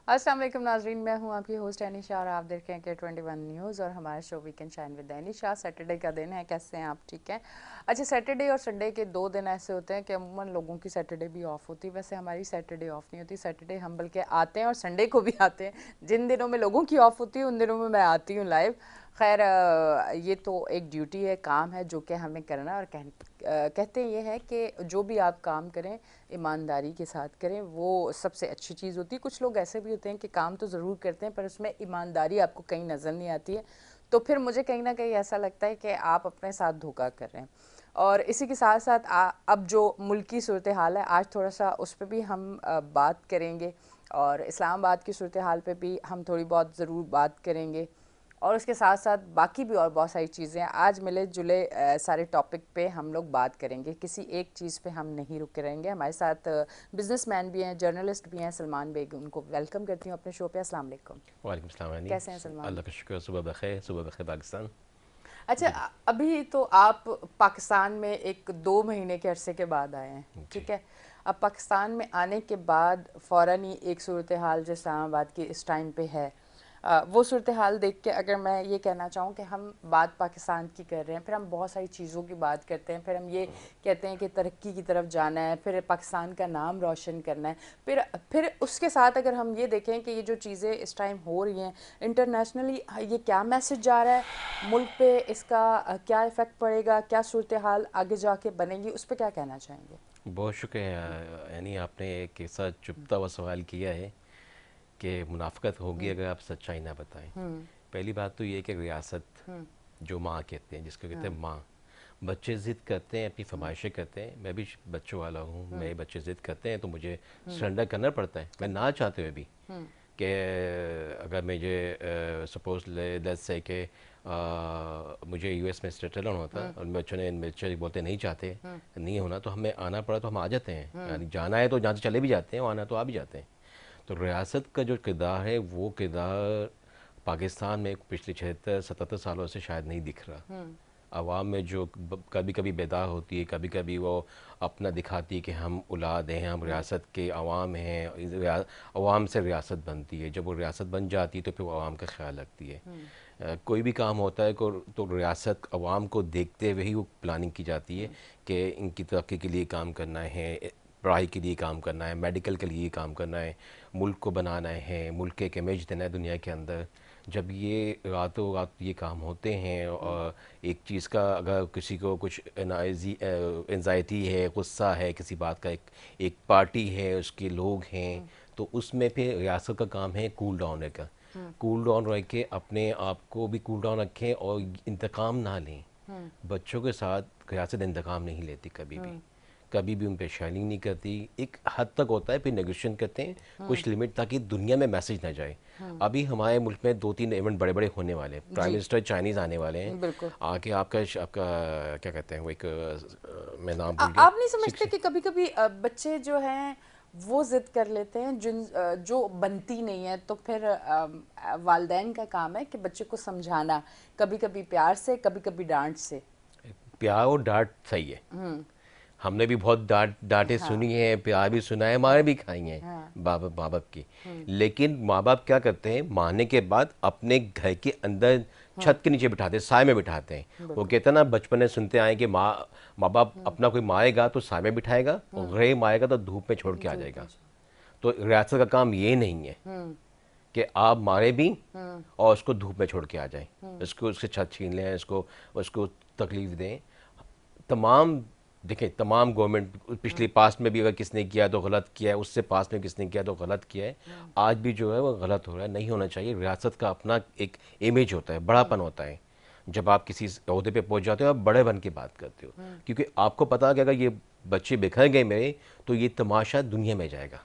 अस्सलाम वालेकुम नाजरीन, मैं हूं आपकी होस्ट अनीशा और आप देख रहे हैं K21 न्यूज़ और हमारा show weekend shine with Anisha. Saturday का दिन है, कैसे हैं आप? ठीक हैं? अच्छा, सैटरडे और संडे के दो दिन ऐसे होते हैं कि अमूमन लोगों की सैटरडे भी ऑफ होती है। वैसे हमारी सैटरडे ऑफ नहीं होती। सैटरडे हम बल्कि आते हैं और संडे को भी आते हैं। जिन दिनों में लोगों की ऑफ होती है उन दिनों में मैं आती हूँ लाइव। खैर, ये तो एक ड्यूटी है, काम है जो कि हमें करना है। और कहते ये है कि जो भी आप काम करें ईमानदारी के साथ करें, वो सबसे अच्छी चीज़ होती है। कुछ लोग ऐसे भी होते हैं कि काम तो ज़रूर करते हैं पर उसमें ईमानदारी आपको कहीं नज़र नहीं आती है, तो फिर मुझे कहीं ना कहीं ऐसा लगता है कि आप अपने साथ धोखा कर रहे हैं। और इसी के साथ साथ अब जो मुल्की सूरत हाल है, आज थोड़ा सा उस पर भी हम बात करेंगे और इस्लामाबाद की सूरत हाल पे भी हम थोड़ी बहुत ज़रूर बात करेंगे। और उसके साथ साथ बाकी भी और बहुत सारी चीज़ें हैं। आज मिले जुले सारे टॉपिक पे हम लोग बात करेंगे, किसी एक चीज़ पे हम नहीं रुके रहेंगे। हमारे साथ बिजनेसमैन भी हैं, जर्नलिस्ट भी हैं, सलमान बेग, उनको वेलकम करती हूँ अपने शो पे। अस्सलाम वालेकुम। वालेकुम सलाम अनी। कैसे हैं सलमान? अल्लाह का शुक्र, सुबह बखैर पाकिस्तान। अच्छा, जी अभी तो आप पाकिस्तान में एक 2 महीने के अरसे के बाद आए हैं, जी। ठीक है? अब पाकिस्तान में आने के बाद फ़ौरन ही एक सूरत हाल जो इस्लामाबाद की इस टाइम पे है, वो सूरत हाल देख के अगर मैं ये कहना चाहूँ कि हम बात पाकिस्तान की कर रहे हैं, फिर हम बहुत सारी चीज़ों की बात करते हैं, फिर हम ये कहते हैं कि तरक्की की तरफ जाना है, फिर पाकिस्तान का नाम रोशन करना है। फिर उसके साथ अगर हम ये देखें कि ये जो चीज़ें इस टाइम हो रही हैं इंटरनेशनली, ये क्या मैसेज जा रहा है मुल्क पे, इसका क्या इफ़ेक्ट पड़ेगा, क्या सूरत हाल आगे जाके बनेगी, उस पर क्या कहना चाहेंगे? बहुत शुक्रिया यानी आपने एक ऐसा चुभता हुआ सवाल किया है कि मुनाफ़कत होगी अगर आप सच्चाई ना बताएं। पहली बात तो ये है कि रियासत जो माँ कहते हैं, जिसको कहते हैं माँ, बच्चे ज़िद करते हैं, अपनी फरमाइशें करते हैं। मैं भी बच्चों वाला हूँ, मेरे बच्चे ज़िद करते हैं तो मुझे सरेंडर करना पड़ता है, मैं ना चाहते हुए भी। कि अगर मुझे सपोज लेट्स से कि मुझे यूएस में सेटल होना होता और बच्चे बोलते नहीं चाहते, नहीं होना, तो हमें आना पड़ा तो हम आ जाते हैं। यानी जाना है तो जहाँ से चले भी जाते हैं, और आना तो आ भी जाते हैं। तो रियासत का जो किरदार है वो किरदार पाकिस्तान में पिछले 76-77 सालों से शायद नहीं दिख रहा। आवाम में जो कभी कभी बेदार होती है, कभी कभी वो अपना दिखाती है कि हम औलाद हैं, हम रियासत के अवाम हैं, अवाम से रियासत बनती है। जब वो रियासत बन जाती है तो फिर वो अवाम का ख्याल रखती है। कोई भी काम होता है तो रियासत अवाम को देखते हुए ही वो प्लानिंग की जाती है कि इनकी तरक्की के लिए काम करना है, पढ़ाई के लिए काम करना है, मेडिकल के लिए काम करना है, मुल्क को बनाना है, मुल्क के एक इमेज देना है दुनिया के अंदर। जब ये रातों रात ये काम होते हैं और एक चीज़ का अगर किसी को कुछ एनजाइटी है, गुस्सा है किसी बात का, एक पार्टी है, उसके लोग हैं, तो उसमें फिर रियासत का काम है कूल डाउन का। कूल डाउन रह के अपने आप को भी कूल डाउन रखें और इंतकाम ना लें। बच्चों के साथ रियासत इंतकाम नहीं लेती कभी भी, कभी भी उन पर शाइनिंग नहीं करती। एक हद तक होता है, फिर नेगोशिएशन करते हैं कुछ लिमिट, ताकि दुनिया में मैसेज ना जाए। अभी हमारे मुल्क में 2-3 इवेंट बड़े बड़े होने वाले हैं। प्राइम जी, मिनिस्टर चाइनीज़ आने वाले हैं। बिल्कुल। आके आपका आपका क्या कहते हैं वो एक मैं नाम भूल गया। आप नहीं समझते सिक्स कि कभी कभी बच्चे जो हैं वो जिद कर लेते हैं जो बनती नहीं है, तो फिर वालदैन का काम है कि बच्चे को समझाना, कभी कभी प्यार से, कभी कभी डांट से। प्यार और डांट सही है। हमने भी बहुत डांटें हाँ, सुनी हैं, प्यार भी सुना है, मार भी खाई हैं हाँ। माँ बाप की। लेकिन माँ बाप क्या करते हैं, मारने के बाद अपने घर के अंदर छत के नीचे बिठाते हैं, साए में बिठाते हैं। वो बिल्कुल। कहते हैं ना, बचपन में सुनते आए कि माँ बाप अपना कोई मारेगा तो साए में बिठाएगा, और गृह मारेगा तो धूप में छोड़ के आ धूप में जाएगा। तो रियासत का काम ये नहीं है हम्म। कि आप मारे भी और उसको धूप में छोड़ के आ जाएं, उसको उससे छत छीन लें, उसको उसको तकलीफ दें। तमाम देखें, तमाम गवर्नमेंट पिछले पास्ट में भी अगर किसने किया तो गलत किया है, उससे पास्ट में किसने किया तो गलत किया है, आज भी जो है वो गलत हो रहा है। नहीं होना चाहिए। रियासत का अपना एक इमेज होता है, बड़ापन होता है। जब आप किसी अहदे पे पहुंच जाते हो, आप बड़े बन के बात करते हो, क्योंकि आपको पता है कि अगर ये बच्चे बिखर गए मेरे, तो ये तमाशा दुनिया में जाएगा।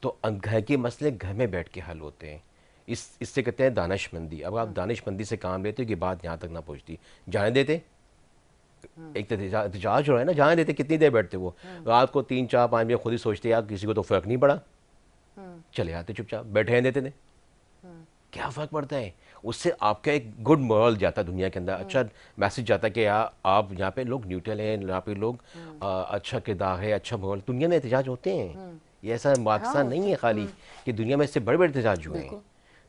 तो घर के मसले घर में बैठ के हल होते हैं। इससे कहते हैं दानिशमंदी। अब आप दानिशमंदी से काम लेते हो कि बात यहाँ तक ना पहुँचती। जाने देते, एक तो एहतजाज हो रहा है ना, जाने देते, कितनी देर बैठते वो, रात को 3-4-5 बजे खुद ही सोचते यार किसी को तो फ़र्क नहीं पड़ा, चले आते चुपचाप, बैठे रहने देते थे। क्या फ़र्क पड़ता है उससे? आपका एक गुड मोरल जाता है दुनिया के अंदर, अच्छा मैसेज जाता है कि यार आप यहाँ पे लोग न्यूट्रल हैं, यहाँ पे लोग अच्छा किरदार है, अच्छा मोरल। दुनिया में एहतजाज होते हैं, ये ऐसा मकसद नहीं है खाली कि दुनिया में इससे बड़े बड़े एहतजाज हुए हैं,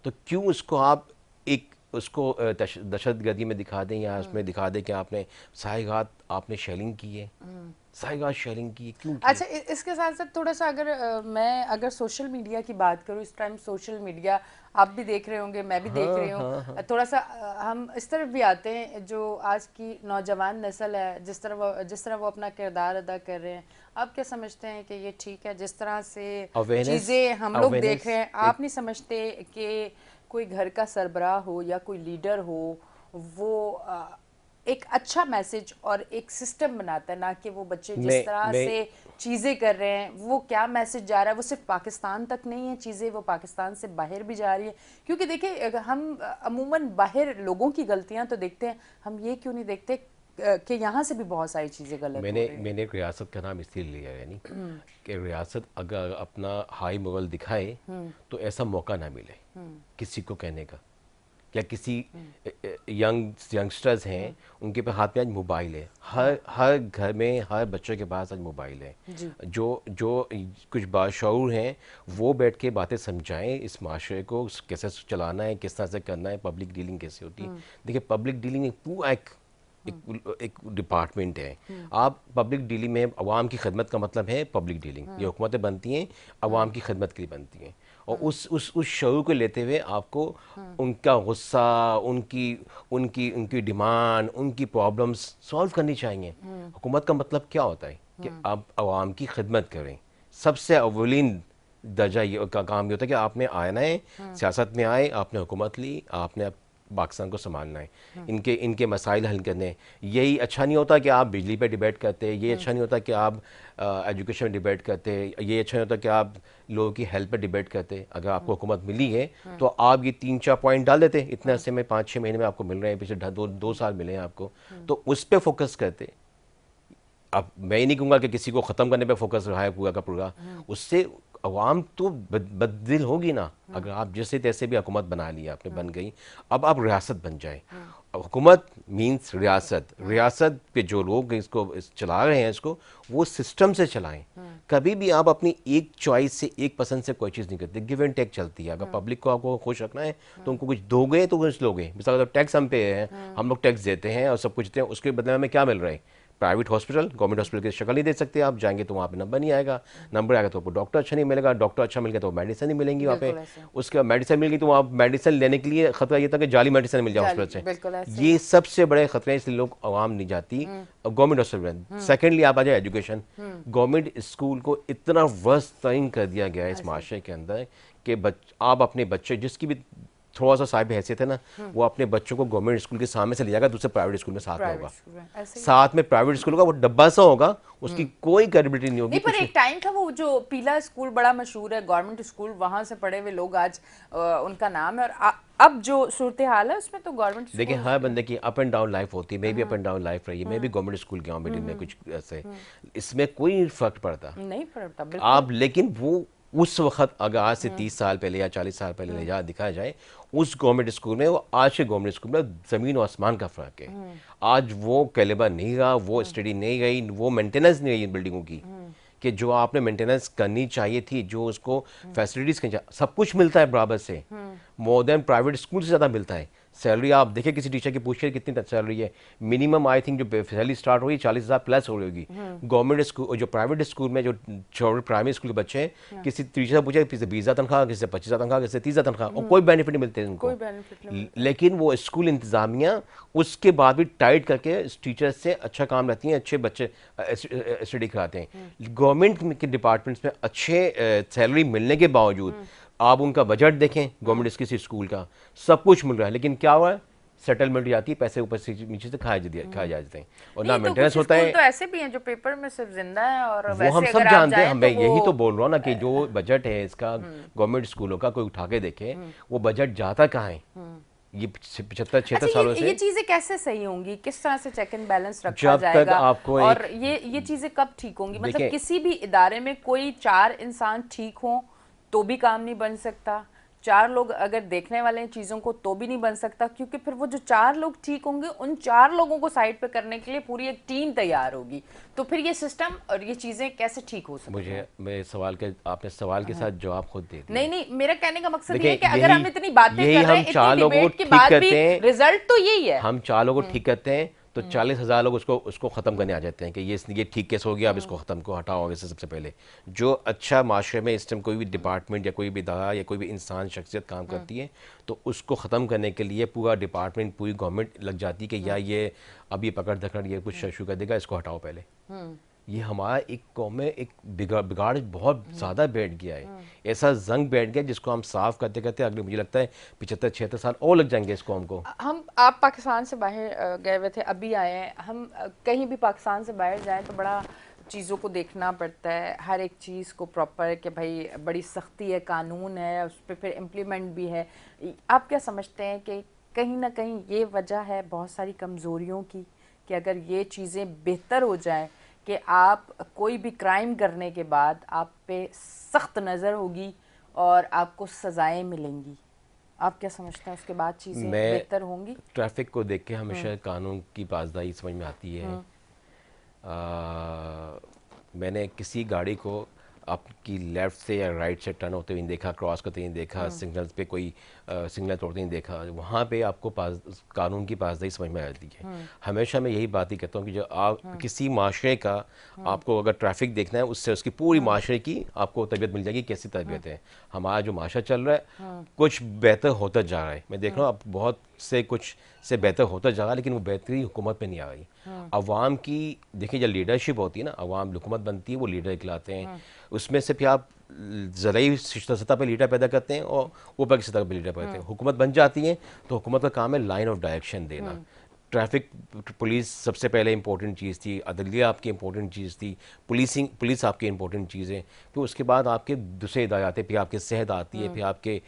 तो क्यों उसको आप एक उसको दहशतगर्दी में दिखा दें या उसमें दिखा दें कि आपने साहिगात आपने शेलिंग की है, साहिगात शेलिंग की क्यों की? अच्छा, इसके साथ साथ थोड़ा सा अगर मैं अगर सोशल मीडिया की बात करूँ, इस टाइम सोशल मीडिया आप भी देख रहे होंगे, मैं भी देख रही हूँ, थोड़ा सा हम इस तरफ भी आते हैं, जो आज की नौजवान नस्ल है जिस तरह वो अपना किरदार अदा कर रहे हैं, आप क्या समझते हैं कि ये ठीक है जिस तरह से चीज़ें हम लोग देख रहे हैं? आप नहीं समझते कि कोई घर का सरबराह हो या कोई लीडर हो, वो एक अच्छा मैसेज और एक सिस्टम बनाता है, ना कि वो बच्चे जिस तरह से चीज़ें कर रहे हैं, वो क्या मैसेज जा रहा है, वो सिर्फ पाकिस्तान तक नहीं है चीज़ें, वो पाकिस्तान से बाहर भी जा रही है। क्योंकि देखिए, हम अमूमन बाहर लोगों की गलतियां तो देखते हैं, हम ये क्यों नहीं देखते कि यहाँ से भी बहुत सारी चीज़ें गलत हो रही हैं। मैंने रियासत का नाम इसलिए लिया है, यानी कि रियासत अगर अपना हाई मोरल दिखाए तो ऐसा मौका ना मिले किसी को कहने का, या किसी यंगस्टर्स हैं उनके पे हाथ में आज मोबाइल है, हर घर में हर बच्चों के पास आज मोबाइल है, जो कुछ बाशऊर हैं वो बैठ के बातें समझाएं इस माशरे को कैसे चलाना है, किस तरह से करना है, पब्लिक डीलिंग कैसे होती है। देखिए, पब्लिक डीलिंग एक पूरा एक डिपार्टमेंट है। आप पब्लिक डीलिंग में अवाम की खिदमत का मतलब है पब्लिक डीलिंग, ये हुकूमतें बनती हैं अवाम की खिदमत के लिए बनती हैं, और उस शऊर को लेते हुए आपको उनका गुस्सा, उनकी उनकी उनकी डिमांड, उनकी प्रॉब्लम्स सॉल्व करनी चाहिए। हुकूमत का मतलब क्या होता है कि आप अवाम की खिदमत करें। सबसे अव्वलीन दर्जा ये का काम ये होता है कि आपने आना है, सियासत में आए, आपने हुकूमत ली, आपने पाकिस्तान को संभालना है, इनके मसाइल हल करने हैं। यही अच्छा नहीं होता कि आप बिजली पे डिबेट करते, ये अच्छा नहीं होता कि आप एजुकेशन में डिबेट करते, ये अच्छा नहीं होता कि आप लोगों की हेल्थ पे डिबेट करते। अगर आपको हुकूमत मिली है तो आप ये 3-4 पॉइंट डाल देते, इतने अरसे में 5-6 महीने में आपको मिल रहे हैं, पिछले 2 साल मिले हैं आपको, तो उस पर फोकस करते। अब मैं ही नहीं कहूँगा कि किसी को ख़त्म करने पे फोकस रहा है पूरा का पूरा, उससे अवाम तो बददिल होगी ना। अगर आप जैसे तैसे भी हुकूमत बना लिया आपने, बन गई, अब आप रियासत बन जाए। हुकूमत मीन्स रियासत, रियासत पे जो लोग इसको चला रहे हैं इसको, वो सिस्टम से चलाएं। कभी भी आप अपनी एक चॉइस से, एक पसंद से कोई चीज़ नहीं करते, गिव एंड टेक चलती है। अगर पब्लिक को आपको खुश रखना है तो उनको कुछ दोगे तो कुछ लोगे। मिसाल टैक्स हम पे है, हम लोग टैक्स देते हैं और सब कुछ देते हैं, उसके बदले में क्या मिल रहा है? प्राइवेट हॉस्पिटल, गवर्नमेंट हॉस्पिटल की शक्ल नहीं दे सकते आप, जाएंगे तो वहाँ पे नंबर नहीं आएगा, नंबर आएगा तो आपको डॉक्टर अच्छा नहीं मिलेगा, डॉक्टर अच्छा मिल गया तो मेडिसिन नहीं मिलेंगी वहाँ पे, उसके बाद मेडिसिन मिल गई तो वहाँ मेडिसिन लेने के लिए खतरा ये था कि जाली मेडिसिन मिल जाए हॉस्पिटल से। ये सबसे बड़े खतरे, इसलिए लोग आवाम नहीं जाती गवर्नमेंट हॉस्पिटल में। सेकेंडली आप आ जाए एजुकेशन, गवर्नमेंट स्कूल को इतना वर्स्ट तरीन कर दिया गया है इस माशरे के अंदर कि आप अपने बच्चे, जिसकी भी थोड़ा सा साहिब हैसियत है ना, वो अपने बच्चों को गवर्नमेंट स्कूल के सामने से ले जाएगा, दूसरे प्राइवेट स्कूल में साथ में होगा, साथ में प्राइवेट स्कूल होगा, वो डब्बा सा होगा, उसकी कोई क्रेडिबिलिटी नहीं होगी। नहीं, पर एक टाइम था वो जो पीला स्कूल बड़ा मशहूर है, गवर्नमेंट स्कूल, वहां से पढ़े हुए लोग आज उनका नाम है, और अब जो सूरत हाल है उसमें तो गवर्नमेंट। देखिए, हर बंदे की अप एंड डाउन लाइफ होती है, मैं भी अप एंड डाउन लाइफ रही है, मैं भी गवर्नमेंट स्कूल गया हूँ बेटी में, कुछ ऐसे, इसमें कोई फर्क पड़ता नहीं पड़ता आप। लेकिन वो उस वक्त अगर आज से 30 साल पहले या 40 साल पहले ले जा दिखाया जाए उस गवर्नमेंट स्कूल में, वो आज के गवर्नमेंट स्कूल में ज़मीन और आसमान का फ़र्क है। आज वो कैलिबर नहीं रहा, वो स्टडी नहीं रही, वो मेंटेनेंस नहीं रही इन बिल्डिंगों की, कि जो आपने मेंटेनेंस करनी चाहिए थी, जो उसको फैसिलिटीज़ सब कुछ मिलता है बराबर से, मोर देन प्राइवेट स्कूल से ज़्यादा मिलता है। सैलरी आप देखिए, किसी टीचर की पूछिए कितनी सैलरी है, मिनिमम आई थिंक जो सैलरी स्टार्ट होगी 40,000 प्लस हो रही होगी। गवर्नमेंट स्कूल, जो प्राइवेट स्कूल में, जो छोटे प्राइमरी स्कूल के बच्चे हैं, किसी टीचर से पूछे, किसी 20,000 तनख्वाह, किसी 25,000 तनख्वाह, किसी 30,000 तनख्वाह, और कोई बेनिफिट नहीं मिलते उनको। लेकिन वो स्कूल इंतजामिया उसके बाद भी टाइट करके टीचर से अच्छा काम रहती हैं, अच्छे बच्चे स्टडी कराते हैं। गवर्नमेंट के डिपार्टमेंट्स में अच्छे सैलरी मिलने के बावजूद आप उनका बजट देखें, गवर्नमेंट किसी स्कूल का सब कुछ मिल रहा है, लेकिन क्या हुआ है, सेटलमेंट जाती है, पैसे ऊपर से नीचे से खाए जाते हैं, और ना मेंटेनेंस होता है। तो ऐसे भी हैं जो पेपर में सिर्फ जिंदा है, और वो हम सब जानते हैं, मैं यही तो बोल रहा हूँ ना कि जो बजट है इसका गवर्नमेंट स्कूलों का, कोई उठा के देखे वो बजट जाता कहाँ है। ये 75-76 सालों से ये चीजें कैसे सही होंगी, किस तरह से चेक एंड बैलेंस रखा जाएगा, आपको और ये चीजें कब ठीक होंगी? मतलब किसी भी इदारे में कोई 4 इंसान ठीक हो तो भी काम नहीं बन सकता, 4 लोग अगर देखने वाले हैं चीज़ों को तो भी नहीं बन सकता, क्योंकि फिर वो जो 4 लोग ठीक होंगे उन 4 लोगों को साइड पे करने के लिए पूरी एक टीम तैयार होगी। तो फिर ये सिस्टम और ये चीज़ें कैसे ठीक हो सकती हैं? मुझे मेरे सवाल के आपने सवाल के साथ जवाब खुद दे दिया। नहीं नहीं, मेरा कहने का मकसद ये है देखिए कि अगर हम इतनी बातें यही कर रहे हम हैं, 4 इतनी लोगों को डिबेट के ठीक बाद भी करते हैं, रिजल्ट तो यही है। हम 4 लोगों को ठीक करते हैं तो 40,000 लोग उसको ख़त्म करने आ जाते हैं कि ये ठीक केस हो गया, अब इसको ख़त्म को हटाओ आगे से। सबसे पहले जो अच्छा माशरे में इस टाइम कोई भी डिपार्टमेंट या कोई भी इदारा या कोई भी इंसान शख्सियत काम करती है तो उसको ख़त्म करने के लिए पूरा डिपार्टमेंट, पूरी गवर्नमेंट लग जाती है कि या ये अब ये पकड़ धकड़ ये कुछ शुरू कर देगा, इसको हटाओ पहले। ये हमारा एक कौम में एक बिगाड़ बहुत ज़्यादा बैठ गया है, ऐसा जंग बैठ गया जिसको हम साफ करते करते अगले मुझे लगता है 75-76 साल और लग जाएंगे इस कौम को। आप पाकिस्तान से बाहर गए हुए थे, अभी आए हैं। हम कहीं भी पाकिस्तान से बाहर जाएं तो बड़ा चीज़ों को देखना पड़ता है, हर एक चीज़ को प्रॉपर, कि भाई बड़ी सख्ती है, कानून है, उस पर फिर इम्प्लीमेंट भी है। आप क्या समझते हैं कि कहीं ना कहीं ये वजह है बहुत सारी कमज़ोरियों की, कि अगर ये चीज़ें बेहतर हो जाएं कि आप कोई भी क्राइम करने के बाद आप पे सख्त नज़र होगी और आपको सज़ाएं मिलेंगी, आप क्या समझते हैं उसके बाद चीज़ें बेहतर होंगी? ट्रैफिक को देख के हमेशा कानून की पासदारी समझ में आती है। मैंने किसी गाड़ी को आपकी लेफ़्ट से या राइट से टर्न होते हुए नहीं देखा, क्रॉस करते नहीं देखा, सिग्नल्स पे कोई सिग्नल तोड़ते नहीं देखा। वहाँ पे आपको कानून की पासदारी समझ में आती है। हमेशा मैं यही बात ही कहता हूँ कि जो आप किसी माशरे का आपको अगर ट्रैफिक देखना है उससे उसकी पूरी माशरे की आपको तबीयत मिल जाएगी, कैसी तबीयत है। हमारा जो माशरा चल रहा है कुछ बेहतर होता जा रहा है, मैं देख रहा हूँ अब बहुत से कुछ से बेहतर होता जा रहा है, लेकिन वो बेहतरी हुकूमत में नहीं आ रही। अवाम की देखिए, जब लीडरशिप होती है ना, अवाम हुकूमत बनती है, वो लीडर खिलाते हैं, उसमें से फिर आप ज़रूरी सतह पर लीडर पैदा करते हैं और ऊपर की सतह पर लीडर पैदा करते हैं। हुकूमत बन जाती है तो हुकूमत का काम है लाइन ऑफ डायरेक्शन देना। ट्रैफिक पुलिस सबसे पहले इंपॉर्टेंट चीज़ थी, अदलिया आपकी इंपॉर्टेंट चीज़ थी, पुलिस आपकी इंपॉर्टेंट चीज़ है। फिर उसके बाद आपके दूसरे इदारे आते हैं, फिर आपके सेहत आती है, फिर आपके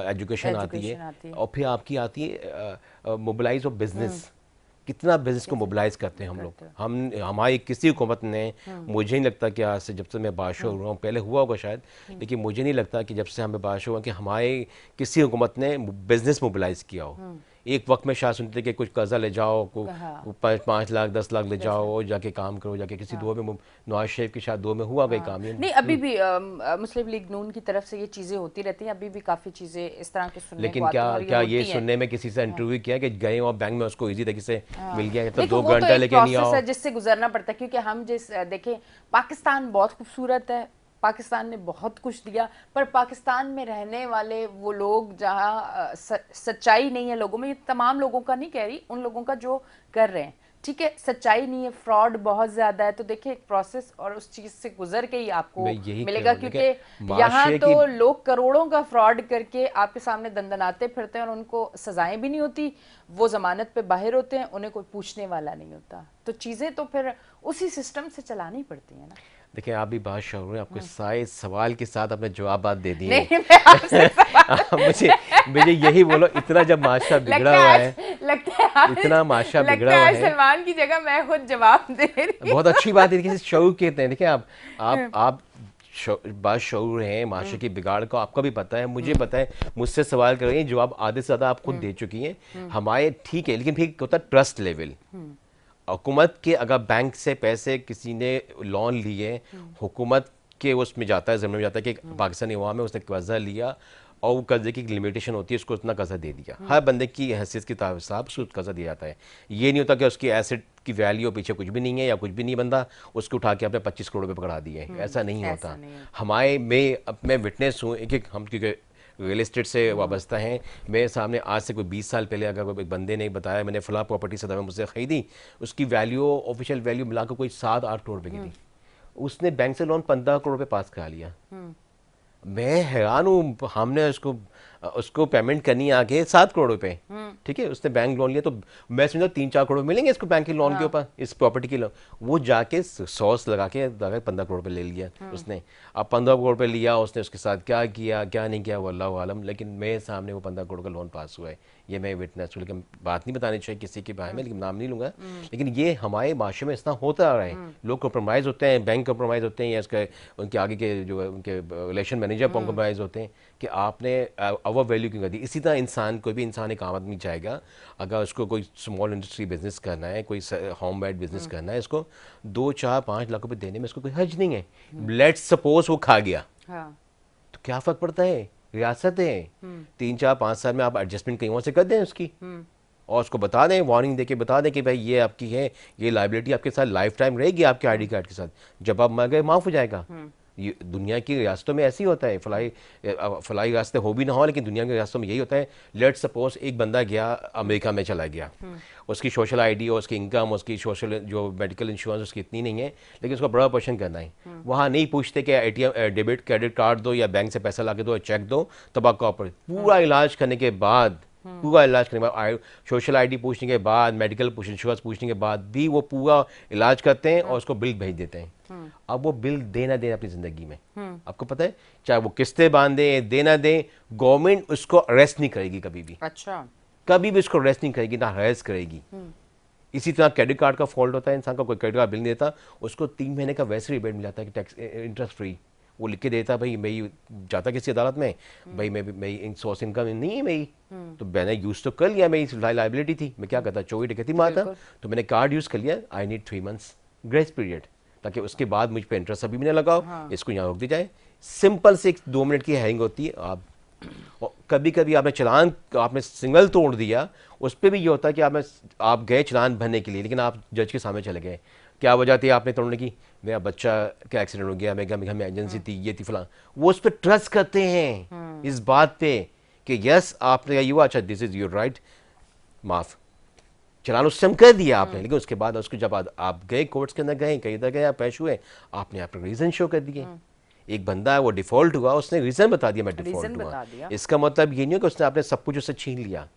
एजुकेशन आती है, और फिर आपकी आती है मोबिलाइज ऑफ बिजनेस। कितना बिजनेस को मोबिलाइज करते हैं हम लोग। हमारी किसी हुकूमत ने, मुझे नहीं लगता कि आज से, जब से मैं बादशाह हुआ हूँ, पहले हुआ होगा शायद, लेकिन मुझे नहीं लगता कि जब से हमें बादशाह हुआ कि हमारे किसी हुकूमत ने बिजनेस मोबिलाइज किया हो। एक वक्त में शायद सुनते कि कुछ कर्जा ले जाओ, 5 लाख 10 लाख ले जाओ, जाके काम करो, जाके किसी दौर में नवाज शरीफ की शायद दौर में हुआ गई काम। नहीं, अभी भी मुस्लिम लीग नून की तरफ से ये चीज़ें होती रहती हैं, अभी भी काफ़ी चीज़ें इस तरह के सुनने लेकिन को आती हैं, और क्या ये होती हैं। सुनने में किसी से इंटरव्यू किया कि गए और बैंक में उसको इजी तरीके से मिल गया, तो देखो, 2 वो तो घंटा एक लेके नहीं प्रोसेस आओ। है जिससे गुजरना पड़ता है, क्योंकि हम देखें, पाकिस्तान बहुत खूबसूरत है, पाकिस्तान ने बहुत कुछ दिया, पर पाकिस्तान में रहने वाले वो लोग जहाँ सच्चाई नहीं है लोगों में, ये तमाम लोगों का नहीं कह रही, उन लोगों का जो कर रहे हैं, ठीक है, सच्चाई नहीं है, फ्रॉड बहुत ज़्यादा है। तो देखिए, एक प्रोसेस और उस चीज़ से गुजर के ही आपको मिलेगा, क्योंकि यहाँ तो लोग करोड़ों का फ्रॉड करके आपके सामने दंदनाते फिरते हैं और उनको सजाएं भी नहीं होती, वो जमानत पे बाहर होते हैं, उन्हें कोई पूछने वाला नहीं होता। तो चीज़ें तो फिर उसी सिस्टम से चलानी पड़ती है ना। देखिए, आप भी बात शौर हैं, आपको सारे सवाल के साथ अपने जवाब दे दिए। नहीं, मैं आपसे मुझे यही बोलो, इतना जब माशरा बिगड़ा हुआ है, लगता है इतना माशरा बिगड़ा हुआ है, सलमान की जगह मैं खुद जवाब दे रही। बहुत अच्छी बात है, किसी शौर कहते हैं। देखिए, आप बात शौर हैं, माशरे की बिगाड़ को आपका भी पता है, मुझे पता है, मुझसे सवाल कर रही हैं, जवाब आधे से ज़्यादा आप खुद दे चुकी हैं हमारे, ठीक है, लेकिन फिर होता है ट्रस्ट लेवल। हुकूमत के अगर बैंक से पैसे किसी ने लोन लिए, हुकूमत के उसमें जाता है, ज़मीन में जाता है कि पाकिस्तानी अवाम में उसने कर्जा लिया और वो कर्जे की लिमिटेशन होती है, उसको उतना कर्जा दे दिया। हर बंदे की हैसियत के हिसाब से कर्जा दिया जाता है। ये नहीं होता कि उसकी एसेट की वैल्यू पीछे कुछ भी नहीं है या कुछ भी नहीं, बंदा उसको उठा के आपने 25 करोड़ रुपये पकड़ा दिए, ऐसा नहीं होता। हमारे मैं विटनेस हूँ, एक हम क्योंकि रियल एस्टेट से वाबस्ता हैं, मेरे सामने आज से कोई 20 साल पहले अगर कोई बंदे ने बताया मैंने फला प्रॉपर्टी सदा में मुझसे ख़रीदी, उसकी वैल्यू ऑफिशियल वैल्यू मिलाकर कोई 7-8 करोड़ रुपये की थी, उसने बैंक से लोन 15 करोड़ रुपये पास करा लिया। मैं हैरान हूँ, हमने उसको पेमेंट करनी आके 7 करोड़ रुपए, ठीक है, उसने बैंक लोन लिया, तो मैं समझा 3-4 करोड़ मिलेंगे इसको बैंक के लोन के ऊपर, इस प्रॉपर्टी के लोन। वो जाके सॉस लगा के 15 करोड़ रुपए ले लिया उसने। अब 15 करोड़ रुपए लिया उसने, उसके साथ क्या किया क्या नहीं किया वल्लाहु आलम, लेकिन मेरे सामने वो 15 करोड़ का लोन पास हुआ है। ये मैं विटनेस हूँ, लेकिन बात नहीं बतानी चाहिए किसी के बारे में, लेकिन नाम नहीं लूँगा। लेकिन ये हमारे माशरे में इतना होता आ रहा है, लोग कॉम्प्रोमाइज़ होते हैं, बैंक कॉम्प्रोमाइज़ होते हैं, या इसके उनके आगे के जो उनके रिलेशन मैनेजर कॉम्प्रोमाइज़ होते हैं कि आपने ओवर वैल्यू क्यों कर दी। इसी तरह इंसान, कोई भी इंसान एक आम आदमी चाहेगा, अगर उसको कोई स्मॉल इंडस्ट्री बिजनेस करना है, कोई होम मेड बिजनेस करना है, इसको 2, 4, 5 लाख रुपए देने में इसको कोई हर्ज नहीं है। लेट्स सपोज वो खा गया, हाँ। तो क्या फर्क पड़ता है, रियासत है। 3, 4, 5 साल में आप एडजस्टमेंट कहीं और से कर दें उसकी, और उसको बता दें, वार्निंग देके बता दें कि भाई ये आपकी है, ये लाइबिलिटी आपके साथ लाइफ टाइम रहेगी आपके आईडी कार्ड के साथ, जब आप मर गए माफ़ हो जाएगा। ये दुनिया की रियासतों में ऐसे ही होता है, फलाई रियासतें हो भी ना हो, लेकिन दुनिया की रियासतों में यही होता है। लेट सपोज एक बंदा गया अमेरिका में चला गया, उसकी सोशल आईडी और उसकी इनकम, उसकी सोशल जो मेडिकल इंश्योरेंस उसकी इतनी नहीं है, लेकिन उसको बड़ा ऑपरेशन करना है। वहाँ नहीं पूछते कि एटीएम डेबिट क्रेडिट कार्ड दो या बैंक से पैसा ला के दो, चेक दो, तब आपका ऑपरेशन। पूरा इलाज करने के बाद, पूरा इलाज करने के बाद, सोशल आईडी पूछने के बाद, मेडिकल इंश्योरेंस पूछने के बाद भी वो पूरा इलाज करते हैं और उसको बिल भेज देते हैं। अब वो बिल देना देना अपनी जिंदगी में, आपको पता है, चाहे वो किस्तें बांधे देना दे, गवर्नमेंट उसको अरेस्ट नहीं करेगी कभी भी। अच्छा। कभी भी उसको अरेस्ट नहीं करेगी, ना हरेस करेगी। इसी तरह क्रेडिट कार्ड का फॉल्ट होता है, इंसान का कोई क्रेडिट कार्ड बिल नहीं देता, उसको 3 महीने का वैसे रिबेट मिल जाता है कि टैक्स इंटरेस्ट फ्री। वो लिख के देता, भाई मैं जाता किसी अदालत में, भाई मैं सोर्स इनकम नहीं है मेरी, तो मैंने यूज़ तो कर लिया, मेरी लाइबिलिटी थी, मैं क्या करता, चोरी डकैती मारता, तो मैंने कार्ड यूज़ कर लिया, I need 3 months grace period, ताकि उसके बाद मुझ पर इंटरेस्ट अभी भी ना लगाओ। हाँ। इसको यहाँ रोक दी जाए। सिंपल से 2 मिनट की हेयरिंग होती है। आप कभी कभी आपने चलान, आपने सिग्नल तोड़ दिया, उस पर भी ये होता है कि आप गए चलान भरने के लिए, लेकिन आप जज के सामने चले गए। क्या वजह थी आपने तोड़ने की? मेरा बच्चा का एक्सीडेंट हो गया, मेरे घर में एजेंसी थी, ये थी फलां। वो उस पर ट्रस्ट करते हैं, इस बात पे कि यस आपने ये हुआ, अच्छा दिस इज योर राइट, माफ चलान उस समय कर दिया आपने, लेकिन उसके बाद उसके जब आप गए कोर्ट्स के अंदर गए, कहीं इधर गए, आप पेश हुए, आपने अपने रीजन शो कर दिए। एक बंदा है वो डिफॉल्ट हुआ, उसने रीजन बता दिया मैं डिफॉल्ट हुआ। इसका मतलब ये नहीं है कि उसने आपने सब कुछ उससे छीन लिया।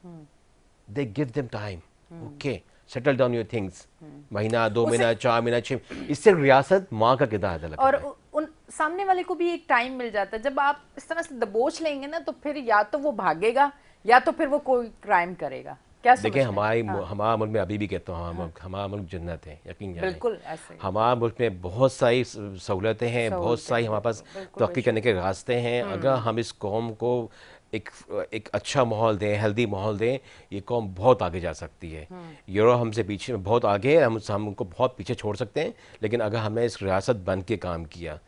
They give them time, okay settle down your things, महीना 2 महीना 4 महीना 6, इससे रियासत माँ का किरदार अदा लगता है। और उन सामने वाले को भी एक टाइम मिल जाता है। जब आप इस तरह से दबोच लेंगे ना, तो फिर या तो वो भागेगा या तो फिर वो कोई क्राइम करेगा। क्या देखिए हमारा मुल्क में अभी भी कहता हूँ, हमारा मुल्क जन्नत है, यकीन जाने। बिल्कुल ऐसे हमारा मुल्क में बहुत सारी सहूलतें हैं, बहुत सारी हमारे पास तरक्की करने के रास्ते हैं। अगर हम इस कौम को एक अच्छा माहौल दें, हेल्दी माहौल दें, ये कौम बहुत आगे जा सकती है। यूरोप हमसे पीछे बहुत आगे है, हम उनको बहुत पीछे छोड़ सकते हैं, लेकिन अगर हमने इस रियासत बन के काम किया,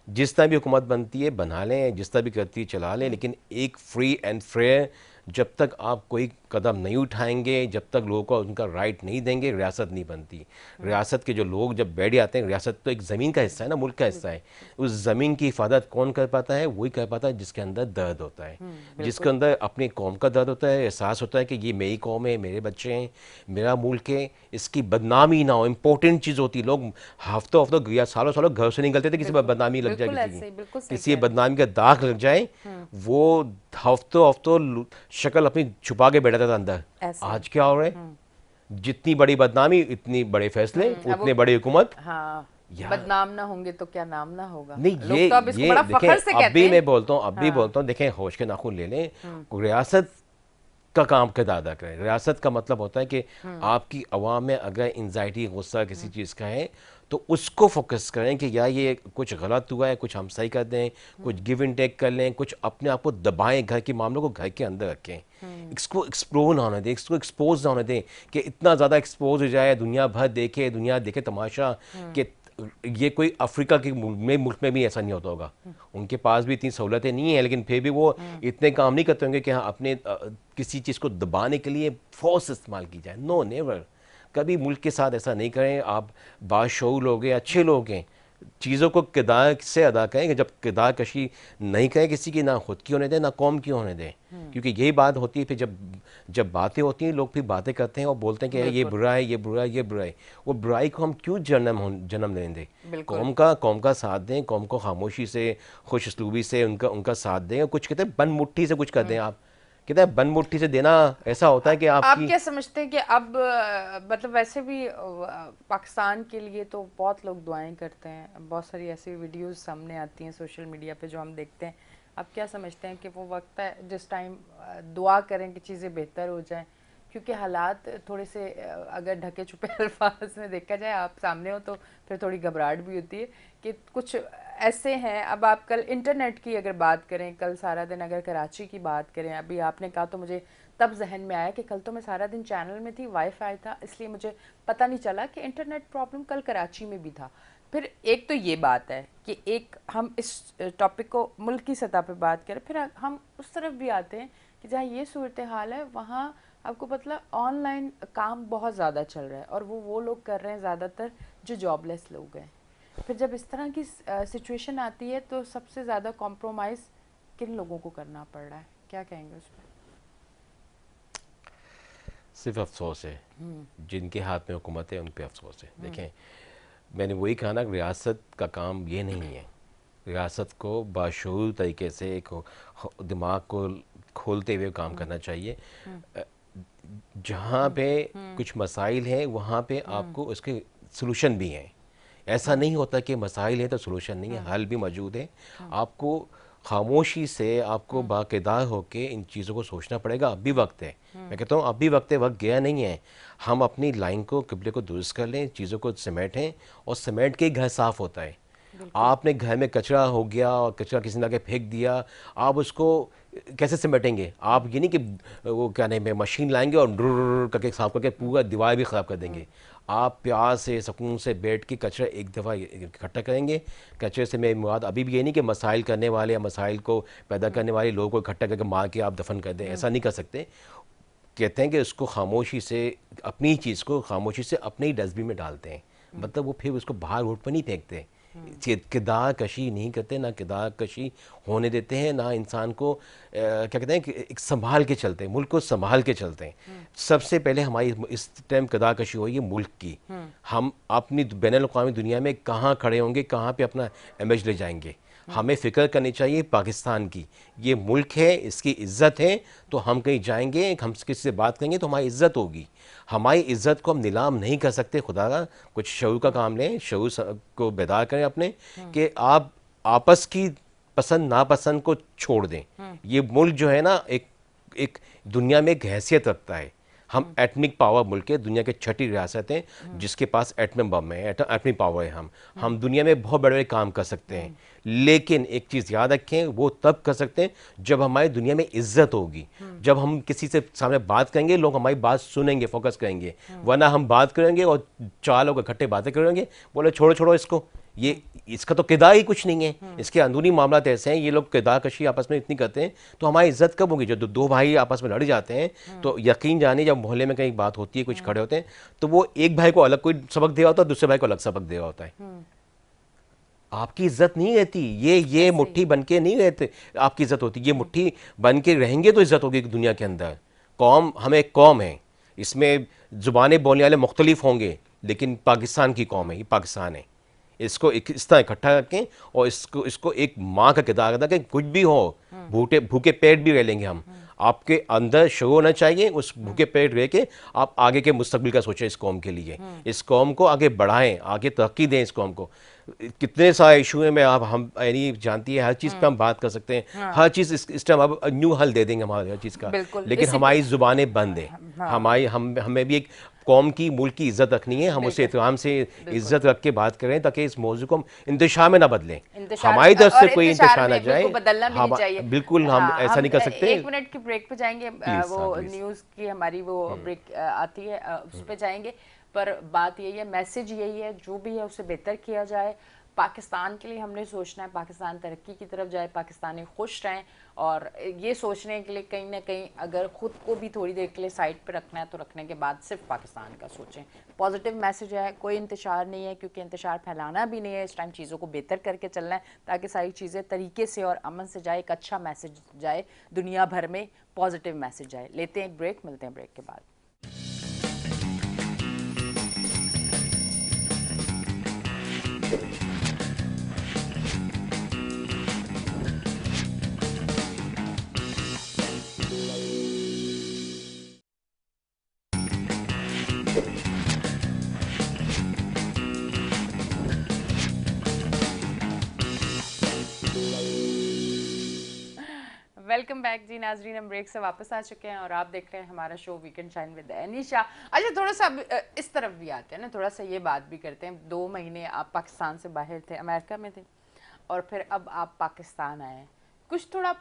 जिस तरह भी हुकूमत बनती है बना लें, जिस तरह भी करती है चला लें, लेकिन एक फ्री एंड फेयर जब तक आप कोई कदम नहीं उठाएंगे, जब तक लोगों को उनका राइट नहीं देंगे, रियासत नहीं बनती। रियासत के जो लोग जब बैठ जाते हैं, रियासत तो एक ज़मीन का हिस्सा है ना, मुल्क का हिस्सा है। उस ज़मीन की हिफाजत कौन कर पाता है? वही कर पाता है जिसके अंदर दर्द होता है, जिसके अंदर अपनी कौम का दर्द होता है, एहसास होता है कि ये मेरी कौम है, मेरे बच्चे हैं, मेरा मुल्क है, इसकी बदनामी ना हो। इंपॉर्टेंट चीज़ होती है। लोग हफ्तों हफ्तों या सालों सालों घर से निकलते थे, किसी पर बदनामी लग जाए, किसी बदनामी का दाग लग जाए, वो हफ्तों हफ्तों शक्ल अपनी छुपा के बैठा था अंदर। आज क्या हो रहा है? जितनी बड़ी बदनामी इतनी बड़े फैसले, उतने बड़ी हुकूमत। हाँ, बदनाम ना होंगे तो क्या नाम ना होगा। नहीं, लोग तो अब इसको बड़ा फख्र से कहते हैं। अब भी मैं बोलता हूँ, अब भी बोलता हूँ, देखें होश के नाखून ले लें, रियासत का काम का दादा करें। रियासत का मतलब होता है कि आपकी अवाम में अगर एंजाइटी, गुस्सा किसी चीज़ का है, तो उसको फोकस करें कि यार ये कुछ गलत हुआ है, कुछ हम सही कर दें, कुछ गिव एंड टेक कर लें, कुछ अपने आप को दबाएं, घर के मामलों को घर के अंदर रखें, इसको एक्सप्लोर ना होने दें, इसको एक्सपोज ना होने दें कि इतना ज़्यादा एक्सपोज हो जाए, दुनिया भर देखे, दुनिया देखे तमाशा कि ये कोई अफ्रीका के मुल्क में भी ऐसा नहीं होता होगा। उनके पास भी इतनी सहूलतें नहीं है, लेकिन फिर भी वो इतने काम नहीं करते होंगे कि हाँ अपने किसी चीज़ को दबाने के लिए फोर्स इस्तेमाल की जाए। नो नेवर, कभी मुल्क के साथ ऐसा नहीं करें। आप बाशऊर लोग हैं, अच्छे लोग हैं, चीज़ों को किरदार से अदा करें कि जब किरदार कशी नहीं करें किसी की, ना खुद की होने दें ना कौम की होने दें, क्योंकि यही बात होती है। फिर जब बातें होती हैं, लोग फिर बातें करते हैं और बोलते हैं कि ये बुरा है, ये बुरा है, ये बुरा है। वो बुराई को हम क्यों जन्म लेने दें? कौम का साथ दें, कौम को खामोशी से, खुश उसलूबी से उनका साथ दें। कुछ कहते हैं बन मुट्ठी से कुछ कर दें। आप कहते हैं बन मुट्ठी से देना ऐसा होता है कि आप क्या समझते हैं कि अब मतलब वैसे भी पाकिस्तान के लिए तो बहुत लोग दुआएं करते हैं, बहुत सारी ऐसी वीडियोस सामने आती हैं सोशल मीडिया पे जो हम देखते हैं, आप क्या समझते हैं कि वो वक्त है जिस टाइम दुआ करें कि चीज़ें बेहतर हो जाएं, क्योंकि हालात थोड़े से अगर ढके छुपे अल्फाज में देखा जाए, आप सामने हो तो फिर थोड़ी घबराहट भी होती है कि कुछ ऐसे हैं। अब आप कल इंटरनेट की अगर बात करें, कल सारा दिन अगर कराची की बात करें, अभी आपने कहा तो मुझे तब जहन में आया कि कल तो मैं सारा दिन चैनल में थी, वाईफाई था, इसलिए मुझे पता नहीं चला कि इंटरनेट प्रॉब्लम कल कराची में भी था। फिर एक तो ये बात है कि एक हम इस टॉपिक को मुल्क की सतह पे बात करें, फिर हम उस तरफ भी आते हैं कि जहाँ ये सूरत हाल है वहाँ आपको पता ऑनलाइन काम बहुत ज़्यादा चल रहा है, और वो लोग कर रहे हैं ज़्यादातर जो जॉबलेस लोग हैं। फिर जब इस तरह की सिचुएशन आती है तो सबसे ज़्यादा कॉम्प्रोमाइज़ किन लोगों को करना पड़ रहा है, क्या कहेंगे उस पर? सिर्फ अफसोस है, जिनके हाथ में हुकूमत है उन पे अफसोस है। देखें, मैंने वही कहा ना, रियासत का काम ये नहीं है। रियासत को बाशऊर तरीके से एक दिमाग को खोलते हुए काम करना चाहिए। जहाँ पे कुछ मसाइल हैं वहाँ पे आपको उसके सलूशन भी हैं। ऐसा नहीं होता कि मसाइल है तो सलूशन नहीं है, हल भी मौजूद है। आपको खामोशी से, आपको बाक़िदार होकर इन चीज़ों को सोचना पड़ेगा। अब भी वक्त है, मैं कहता हूँ अब भी वक्त है, वक्त गया नहीं है। हम अपनी लाइन को, किबले को दुरुस्त कर लें, चीज़ों को समेटें, और समेट के ही घर साफ़ होता है। आपने घर में कचरा हो गया और कचरा किसी ने आके फेंक दिया, आप उसको कैसे समेटेंगे? आप ये नहीं कि वो क्या नाम है मशीन लाएंगे और डुर करके साफ करके पूरा दीवार भी ख़राब कर देंगे। आप प्यार से, सुकून से बैठ के कचरा एक दफ़ा इकट्ठा करेंगे। कचरे से मैं मुराद अभी भी ये नहीं कि मसाइल करने वाले या मसाइल को पैदा करने वाले लोगों को इकट्ठा करके मार के आप दफन कर दें, ऐसा नहीं कर सकते। कहते हैं कि उसको खामोशी से, अपनी चीज़ को खामोशी से अपने ही डस्टबिन में डालते हैं। मतलब वो फिर उसको बाहर रोड पर नहीं फेंकते, किरदार कशी नहीं करते, ना किरदार कशी होने देते हैं, ना इंसान को क्या कहते हैं कि एक संभाल के चलते हैं, मुल्क को संभाल के चलते हैं। सबसे पहले हमारी इस टाइम किरदार कशी होगी मुल्क की। हम अपनी बैनुल-अक़वामी दुनिया में कहाँ खड़े होंगे, कहाँ पे अपना इमेज ले जाएंगे। हमें फ़िक्र करनी चाहिए पाकिस्तान की। ये मुल्क है, इसकी इज़्ज़त है, तो हम कहीं जाएंगे, हम किसी से बात करेंगे तो हमारी इज़्ज़त होगी। हमारी इज़्ज़त को हम नीलाम नहीं कर सकते। खुदा का कुछ शऊर का काम लें, शऊर को बेदार करें अपने, कि आप आपस की पसंद नापसंद को छोड़ दें। ये मुल्क जो है ना, एक दुनिया में एक हैसियत रखता है। हम एटमिक पावर मुल्क है, दुनिया के 6ठी रियासत हैं जिसके पास एटम बम है, एटमिक पावर है। हम दुनिया में बहुत बड़े बड़े काम कर सकते हैं, लेकिन एक चीज़ याद रखें, वो तब कर सकते हैं जब हमारी दुनिया में इज्जत होगी। जब हम किसी से सामने बात करेंगे, लोग हमारी बात सुनेंगे, फोकस करेंगे। वरना हम बात करेंगे और 4 लोग इकट्ठे बातें करेंगे, बोले छोड़ो छोड़ो इसको, ये इसका तो किरदार ही कुछ नहीं है, इसके अंदरूनी मामला ऐसे हैं, ये लोग किरदार कशी आपस में इतनी करते हैं, तो हमारी इज्जत कब होगी? जब दो भाई आपस में लड़ जाते हैं तो यकीन जाने, जब मोहल्ले में कहीं बात होती है, कुछ खड़े होते हैं, तो वो एक भाई को अलग कोई सबक दे रहा होता है, दूसरे भाई को अलग सबक दे रहा होता है। आपकी इज्जत नहीं रहती, ये मुट्ठी बन के नहीं रहते, आपकी इज्जत होती। ये मुट्ठी बन के रहेंगे तो इज्जत होगी दुनिया के अंदर। कौम, हम एक कौम है, इसमें ज़ुबानें बोलने वाले मुख्तलिफ होंगे, लेकिन पाकिस्तान की कौम है, ये पाकिस्तान है। इसको इस तरह इकट्ठा रखें और इसको एक माँ का किरदार अदा करें। कुछ भी हो, भूखे पेट भी रह लेंगे हम। आपके अंदर शुरू होना चाहिए, उस भूखे पेट रह के आप आगे के मुस्तकबिल का सोचें। इस कौम के लिए, इस कौम को आगे बढ़ाएं, आगे तरक्की दें इस कौम को। कितने सारे इशू हैं, मैं आप हम यानी जानती है, हर चीज़ पे हम बात कर सकते हैं। हर चीज़ इस टाइम अब न्यू हल दे देंगे हमारे हर चीज़ का, लेकिन हमारी ज़ुबानें बंद हैं। हमारी हमें भी एक कौम की, मुल्क की इज्जत रखनी है। हम उसे एहतराम से इज्जत रख के बात करें, ताकि इस मौजू को हम इंतशार में ना बदलें, हमारी तरफ से कोई इंतशार ना जाए। बदलना भी नहीं चाहिए। बिल्कुल हम ऐसा नहीं कर सकते। 1 मिनट की ब्रेक पे जाएंगे, वो न्यूज़ की हमारी वो ब्रेक आती है, उस पर जाएंगे। पर बात यही है, मैसेज यही है, जो भी है उसे बेहतर किया जाए। पाकिस्तान के लिए हमने सोचना है, पाकिस्तान तरक्की की तरफ जाए, पाकिस्तानी खुश रहें। और ये सोचने के लिए कहीं ना कहीं अगर ख़ुद को भी थोड़ी देर के लिए साइड पे रखना है, तो रखने के बाद सिर्फ पाकिस्तान का सोचें। पॉजिटिव मैसेज है, कोई इंतशार नहीं है, क्योंकि इंतशार फैलाना भी नहीं है। इस टाइम चीज़ों को बेहतर करके चलना है, ताकि सारी चीज़ें तरीके से और अमन से जाए, एक अच्छा मैसेज जाए दुनिया भर में, पॉजिटिव मैसेज जाए। लेते हैं एक ब्रेक, मिलते हैं ब्रेक के बाद। वेलकम बैक जी नाजरीन, हम ब्रेक से वापस आ चुके हैं और आप देख रहे हैं हमारा show weekend shine with Anisha. अच्छा, थोड़ा सा इस तरफ भी आते हैं ना, थोड़ा सा ये बात भी करते हैं। 2 महीने आप पाकिस्तान से बाहर थे, अमेरिका में थे, और फिर अब आप पाकिस्तान आए। कुछ थोड़ा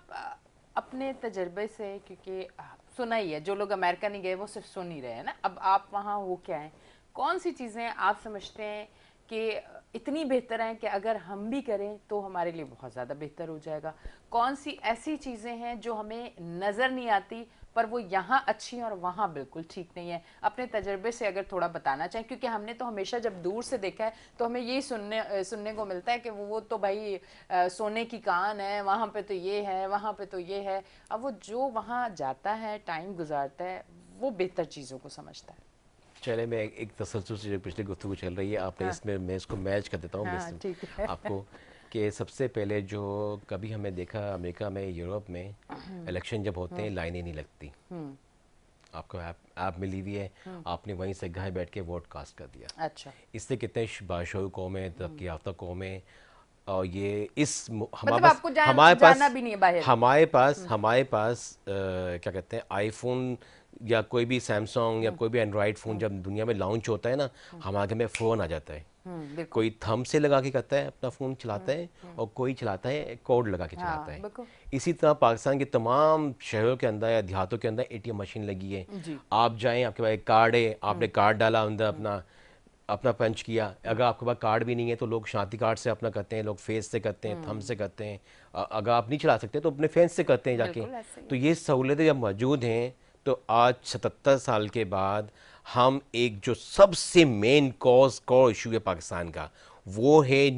अपने तजर्बे से, क्योंकि सुना ही है, जो लोग अमेरिका नहीं गए वो सिर्फ सुन ही रहे हैं ना, अब आप वहाँ हो क्या है, कौन सी चीज़ें आप समझते हैं कि इतनी बेहतर हैं कि अगर हम भी करें तो हमारे लिए बहुत ज़्यादा बेहतर हो जाएगा? कौन सी ऐसी चीज़ें हैं जो हमें नज़र नहीं आती पर वो यहाँ अच्छी हैं और वहाँ बिल्कुल ठीक नहीं है? अपने तजर्बे से अगर थोड़ा बताना चाहें, क्योंकि हमने तो हमेशा जब दूर से देखा है तो हमें यही सुनने को मिलता है कि वो तो भाई सोने की कान है, वहाँ पे तो ये है, वहाँ पे तो ये है। अब वो जो वहाँ जाता है, टाइम गुजारता है, वो बेहतर चीज़ों को समझता है। चले, मैं एक तसल्सल से जो पिछली गुफ्तगू चल रही है आपने, हाँ। इसमें मैं इसको मैच कर देता हूँ हाँ, ठीक है। आपको, कि सबसे पहले जो कभी हमें देखा अमेरिका में, यूरोप में इलेक्शन जब होते हैं लाइनें नहीं लगती। आपको ऐप मिली हुई है, आपने वहीं से घर बैठ के वोट कास्ट कर दिया। अच्छा, इससे कितने बाशोर कौमें, तरक्की याफ्ता कौमें, और ये इस मतलब आपको जाना भी नहीं है बाहर। हमारे पास क्या कहते हैं, आईफोन या कोई भी सैमसंग या कोई भी एंड्रॉयड फ़ोन जब दुनिया में लॉन्च होता है ना, हमारे घर में फ़ोन आ जाता है। बिल्कुल। कोई थंब से लगा के करता है, अपना फ़ोन चलाता है, और कोई चलाता है कोड लगा के चलाता है। बिल्कुल। इसी तरह पाकिस्तान के तमाम शहरों के अंदर या देहातों के अंदर एटीएम मशीन लगी है। जी। आप जाएं, आपके पास एक कार्ड है, आपने कार्ड डाला अंदर, अपना अपना पंच किया। अगर आपके पास कार्ड भी नहीं है तो लोग शांति कार्ड से अपना करते हैं, लोग फेस से करते हैं, थंब से करते हैं। अगर आप नहीं चला सकते तो अपने फेस से करते हैं जाके। बिल्कुल ऐसे ही तो ये सहूलतें जब मौजूद हैं, तो आज 77 साल के बाद हम एक जो सबसे मेन कोर इशू है पाकिस्तान का, वो है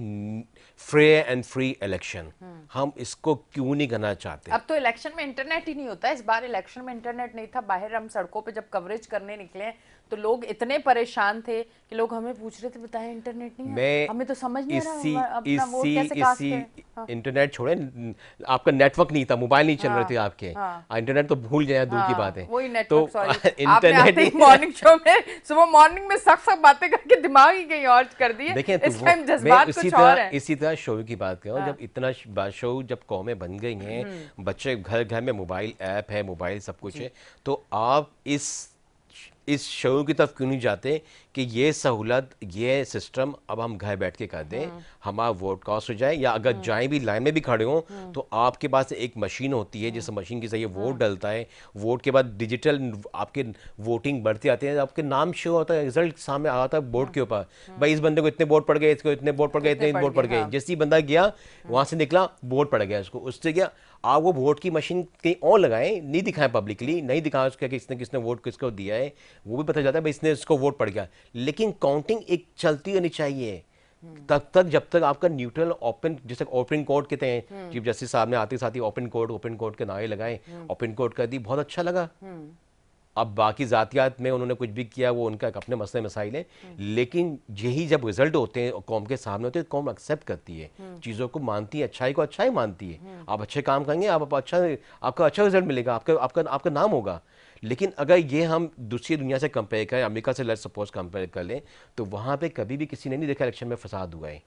फेयर एंड फ्री इलेक्शन। हम इसको क्यों नहीं करना चाहते? अब तो इलेक्शन में इंटरनेट ही नहीं होता। इस बार इलेक्शन में इंटरनेट नहीं था। बाहर हम सड़कों पे जब कवरेज करने निकले तो लोग इतने परेशान थे कि लोग हमें पूछ रहे थे, बताएं इंटरनेट नहीं है, मैं हमें तो समझ नहीं आ इसी रहा अपना वोट इसी कैसे कास्ट इसी करें। हाँ, इंटरनेट छोड़े, आपका नेटवर्क नहीं था, मोबाइल नहीं चल रहे थे हाँ, आपके। हाँ, इंटरनेट तो भूल जाए, दूर की बात हाँ, है। वही तो नेटवर्क, सॉरी। आपने इंटरनेट आते ही मॉर्निंग शो में सुबह मॉर्निंग में सख्त बातें करके दिमाग ही कहीं और कर दिए। देखें, तो इस वो टाइम मैं जज्बात कुछ और हैं। इसी तरह शो की बात कर रहा हूँ। हाँ, जब इतना बादशाह, जब कौमें बन गई हैं, बच्चे घर घर में मोबाइल ऐप है, मोबाइल सब कुछ जी। है, तो आप इस शो की तरफ क्यों नहीं जाते कि ये सहूलत, ये सिस्टम अब हम घर बैठ के कर दें, हमारा वोट कास्ट हो जाए, या अगर जाएं भी लाइन में भी खड़े हों तो आपके पास एक मशीन होती है, जिस मशीन के जरिए वोट डलता है। वोट के बाद डिजिटल आपके वोटिंग बढ़ते आते हैं, आपके नाम शो होता है, रिजल्ट सामने आता है बोर्ड के ऊपर, भाई इस बंदे को इतने वोट पड़ गए, इसको इतने वोट पड़ गए, कितने इतने पड़ वोट गए, पड़ गए। हाँ। जैसे ही बंदा गया वहां से निकला, वोट पड़ गया उसको, उससे गया। आप वो वोट की मशीन कहीं और लगाएं, नहीं दिखाएं पब्लिकली, नहीं दिखाएं उसका कि इसने किसने वोट किसको दिया है, वो भी पता चलता है भाई इसने इसको वोट पड़ गया। लेकिन काउंटिंग एक चलती रहनी चाहिए तक जब तक आपका न्यूट्रल ओपन, जैसे ओपन कोर्ट कहते हैं, चीफ जस्टिस साहब ने आते साथ ही ओपन कोर्ट के नारे लगाए, ओपन कोर्ट कर दी, बहुत अच्छा लगा। अब बाकी जातियात में उन्होंने कुछ भी किया, वो उनका एक अपने मसले मसाइल है, लेकिन यही जब रिजल्ट होते हैं कौम के सामने होते हैं, कौम एक्सेप्ट करती है, चीज़ों को मानती है, अच्छाई को अच्छाई मानती है। आप अच्छे काम करेंगे, आपका अच्छा रिजल्ट मिलेगा, आपका आपका आपका नाम होगा। लेकिन अगर ये हम दूसरी दुनिया से कंपेयर करें, अमेरिका से लेट्स सपोज कंपेयर कर लें, तो वहाँ पे कभी भी किसी ने नहीं देखा इलेक्शन में फसाद हुआ है।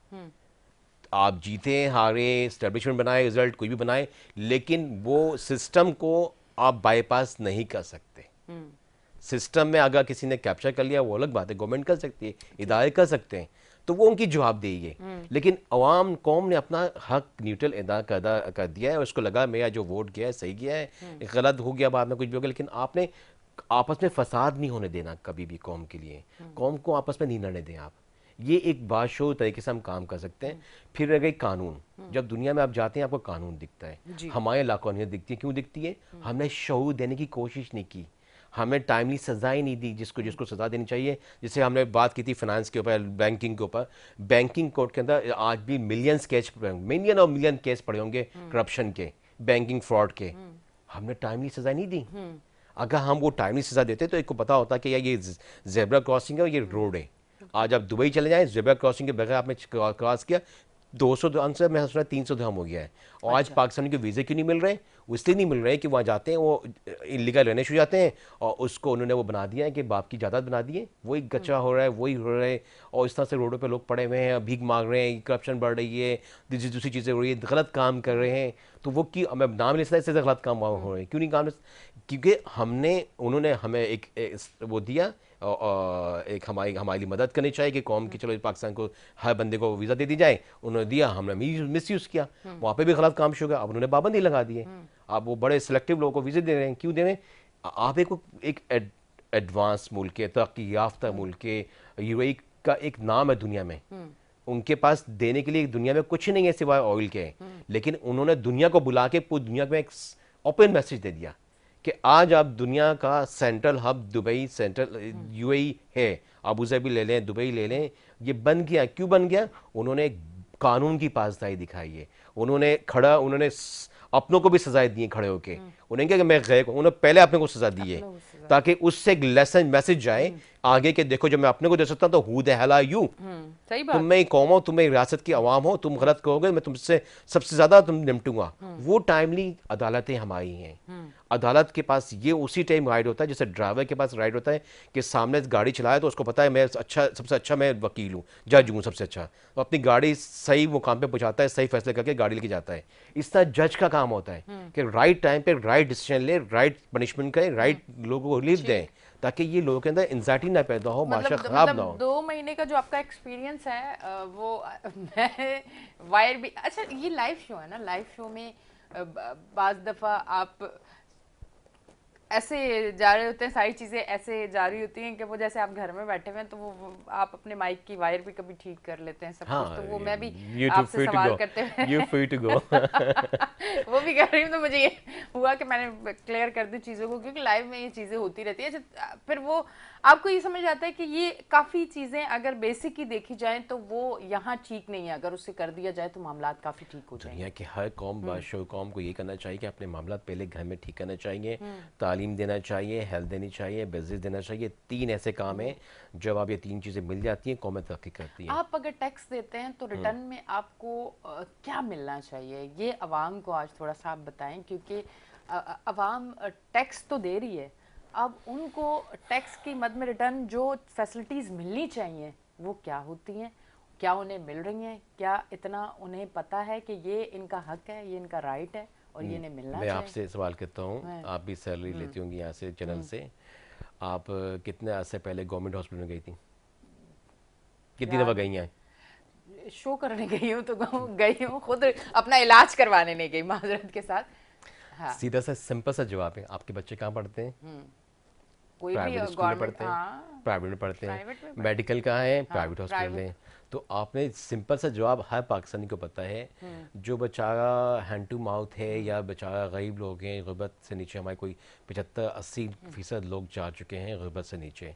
आप जीते हारे, एस्टेब्लिशमेंट बनाए, रिजल्ट कोई भी बनाए, लेकिन वो सिस्टम को आप बाईपास नहीं कर सकते। सिस्टम में अगर किसी ने कैप्चर कर लिया वो अलग बात है, गवर्नमेंट कर सकती है, इदारे कर सकते हैं, तो वो उनकी जवाबदेही है। लेकिन अवाम कौम ने अपना हक न्यूट्रल अदा कर दिया है, उसको लगा मेरा जो वोट गया है सही गया है, गलत हो गया बाद में कुछ भी हो गया, लेकिन आपने आपस में फसाद नहीं होने देना कभी भी कौम के लिए, कौम को आपस में नहीं लड़ने दें आप। ये एक बाशोर तरीके से हम काम कर सकते हैं। फिर रह गई कानून, जब दुनिया में आप जाते हैं आपको कानून दिखता है, हमारे इलाकों में दिखती है। क्यों दिखती है? हमने शऊर देने की कोशिश नहीं की, हमने टाइमली सजा ही नहीं दी जिसको सजा देनी चाहिए। जैसे हमने बात की थी फाइनेंस के ऊपर, बैंकिंग के ऊपर, बैंकिंग कोर्ट के अंदर आज भी मिलियन और मिलियन केस पड़े होंगे करप्शन के, बैंकिंग फ्रॉड के, हमने टाइमली सजा नहीं दी। अगर हम वो टाइमली सजा देते तो एक को पता होता कि यार ये जेब्रा क्रॉसिंग है और ये रोड है। आज आप दुबई चले जाएं, जेब्रा क्रॉसिंग के बगैर आपने क्रॉस किया, 200 dirham से मैं सुना 300 dirham हो गया है। और आज पाकिस्तान के वीज़े क्यों नहीं मिल रहे? वो इसलिए नहीं मिल रहे कि वहाँ जाते हैं, वो इलीगल रहने शुरू जाते हैं और उसको उन्होंने वो बना दिया है कि बाप की जायदाद बना दी है, वही कच्चा हो रहा है, वही हो रहा है। और इस तरह से रोडों पे लोग पड़े हुए हैं, भीख मांग रहे हैं, करप्शन बढ़ रही है, दूसरी चीज़ें हो रही है, गलत काम कर रहे हैं। तो वो कि मैं नाम नहीं सकता, इससे गलत काम हो रहे हैं, क्यों नहीं काम? क्योंकि उन्होंने हमें एक वो दिया, एक हमारे लिए मदद करनी चाहिए कि कौम की, चलो पाकिस्तान को हर बंदे को वीज़ा दे दी जाए, उन्होंने दिया, हमने मिस यूज़ किया, वहाँ पे भी गलत काम शुरू हो गया। अब उन्होंने पाबंदी लगा दी है, अब वो बड़े सिलेक्टिव लोगों को वीज़े दे रहे हैं। क्यों दे रहे हैं? आप एक एडवांस मुल्क है, तरक्की याफ्ता मुल्क है, यूएई का एक नाम है दुनिया में, उनके पास देने के लिए दुनिया में कुछ नहीं है सिवाय ऑयल के, लेकिन उन्होंने दुनिया को बुला के पूरी दुनिया में एक ओपन मैसेज दे दिया कि आज आप दुनिया का central hub Dubai, central UAE है। अबू धाबी ले लें, दुबई ले लें, ये बन गया। क्यों बन गया? उन्होंने कानून की पासदारी दिखाई है, उन्होंने अपनों को भी सजाएं दी खड़े होके। उन्हें क्या कि मैं गए, उन्होंने पहले अपने को सजा दी है ताकि उससे एक लेसन मैसेज जाए आगे के, देखो जब मैं अपने को दे सकता हूं तो who the hell are you? सही बात। तुम में कौम हो, तुम में रियासत की आवाम हो, तुम गलत कहोगे मैं तुमसे सबसे ज्यादा निपटूंगा। वो टाइमली अदालतें हमारी हैं। अदालत के पास ये उसी टाइम राइट होता है जैसे ड्राइवर के पास राइट होता है कि सामने गाड़ी चलाए तो उसको पता है मैं सबसे अच्छा मैं वकील हूँ, जज हूँ सबसे अच्छा, तो अपनी गाड़ी सही मुकाम पे पहुँचाता है, सही फैसले करके गाड़ी लेके जाता है। इस तरह जज का काम होता है कि राइट टाइम पे राइट डिसीजन ले, राइट पनिशमेंट करें, राइट लोगों को रिलीफ दें, ताकि ये लोगों के अंदर एंजाइटी ना पैदा हो, माशा खराब ना हो। 2 महीने का जो आपका एक्सपीरियंस है वो मैं वायर भी, अच्छा ये लाइव शो है ना, लाइव शो में बाज दफ़ा आप ऐसे जा रहे होते हैं, सारी चीज़ें ऐसे जा रही होती हैं कि वो जैसे आप घर में बैठे हुए हैं तो वो आप अपने माइक की वायर भी कभी ठीक कर लेते हैं सब हाँ, कुछ, तो वो मैं भी you आपसे सवाल करते हुए you free to go। वो भी कर रही हूँ, तो मुझे ये हुआ कि मैंने क्लियर कर दी चीज़ों को, क्योंकि लाइव में ये चीज़ें होती रहती है। फिर वो आपको ये समझ आता है कि ये काफ़ी चीज़ें अगर बेसिक ही देखी जाए तो वो यहाँ ठीक नहीं है, अगर उससे कर दिया जाए तो मामलात काफ़ी ठीक हो जाएंगे। दुनिया की हर कौम बादशाह कौम को ये करना चाहिए कि अपने मामला पहले घर में ठीक करना चाहिए, तालीम देना चाहिए, हेल्थ देनी चाहिए, बिजनेस देना चाहिए। 3 ऐसे काम हैं जब आप ये 3 चीज़ें मिल जाती हैं कौमें तरक्की करती हैं। आप अगर टैक्स देते हैं तो रिटर्न में आपको क्या मिलना चाहिए, ये अवाम को आज थोड़ा सा आप बताएं, क्योंकि अवाम टैक्स तो दे रही है, अब उनको टैक्स की मद में रिटर्न जो फैसिलिटीज़ मिलनी चाहिए वो क्या होती हैं, क्या उन्हें मिल रही हैं, क्या इतना उन्हें पता है कि ये इनका हक है, ये इनका राइट है और ये इन्हें मिलना मैं चाहिए। आपसे सवाल करता हूँ, आप भी सैलरी लेती होंगी यहाँ से चैनल से, आप कितने आज से पहले गवर्नमेंट हॉस्पिटल में गई थी? कितनी दफ़ा गई हैं? शो करने गई हूँ तो गई हूँ, खुद अपना इलाज करवाने नहीं गई माजरत के साथ। हाँ। सीधा सा सिंपल सा जवाब है, आपके बच्चे कहाँ पढ़ते हैं? कोई भी प्राइवेट स्कूल में गवर्नमेंट, पढ़ते हैं, प्राइवेट में पढ़ते प्राइवेट में हैं, मेडिकल कहाँ है? Private hospital private. में। तो आपने सिंपल सा जवाब हर पाकिस्तानी को पता है, जो बेचारा हैंड टू माउथ है या बेचारा गरीब लोग हैं, गुर्बत से नीचे, हमारे कोई 75-80% लोग जा चुके हैं गुर्बत से नीचे।